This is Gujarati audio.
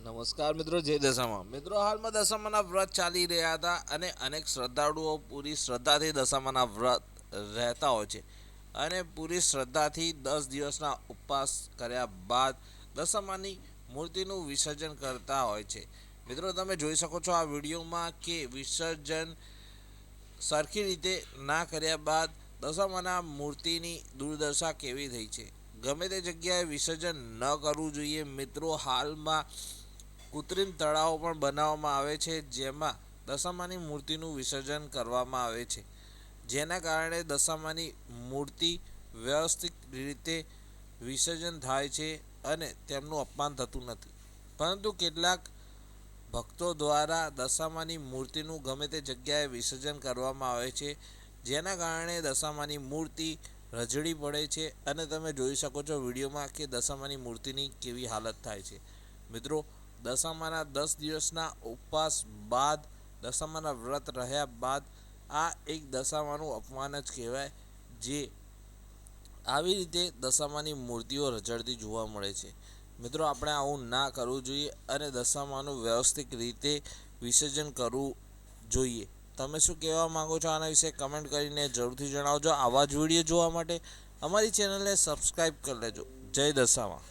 નમસ્કાર મિત્રો, જય દશામાં. મિત્રો, હાલમાં દશામાના વ્રત ચાલી રહ્યા હતા અને અનેક શ્રદ્ધાળુઓ પૂરી શ્રદ્ધાથી દશામાના વ્રત રહેતા હોય છે અને પૂરી શ્રદ્ધાથી 10 દિવસના ઉપવાસ કર્યા બાદ દશામાની મૂર્તિનું વિસર્જન કરતા હોય છે. મિત્રો, તમે જોઈ શકો છો આ વિડીયોમાં કે વિસર્જન સરખી રીતે ના કર્યા બાદ દશામાના મૂર્તિની દુર્દશા કેવી થઈ છે. ગમે તે જગ્યાએ વિસર્જન ન કરવું જોઈએ. મિત્રો, હાલમાં કૃત્રિમ તળાવો પણ બનાવવામાં આવે છે, જેમાં દશામાની મૂર્તિનું વિસર્જન કરવામાં આવે છે, જેના કારણે દશામાની મૂર્તિ વ્યવસ્થિત રીતે વિસર્જન થાય છે અને તેમનું અપમાન થતું નથી. પરંતુ કેટલાક ભક્તો દ્વારા દશામાની મૂર્તિનું ગમે તે જગ્યાએ વિસર્જન કરવામાં આવે છે, જેના કારણે દશામાની મૂર્તિ રજડી પડે છે અને તમે જોઈ શકો છો વિડીયોમાં કે દશામાની મૂર્તિની કેવી હાલત થાય છે. મિત્રો, દશામાના 10 દિવસના ઉપવાસ બાદ, દશામાના વ્રત રહ્યા બાદ આ એક દશામાનું અપમાન જ કહેવાય, જે આવી રીતે દશામાની મૂર્તિઓ રજડતી જોવા મળે છે. મિત્રો, આપણે આવું ના કરવું જોઈએ અને દશામાનું વ્યવસ્થિત રીતે વિસર્જન કરવું જોઈએ. તમે શું કહેવા માગો છો આના વિશે કમેન્ટ કરીને જરૂરથી જણાવજો. આવા જ વિડીયો જોવા માટે અમારી ચેનલને સબસ્ક્રાઈબ કરી લેજો. જય દશામાં.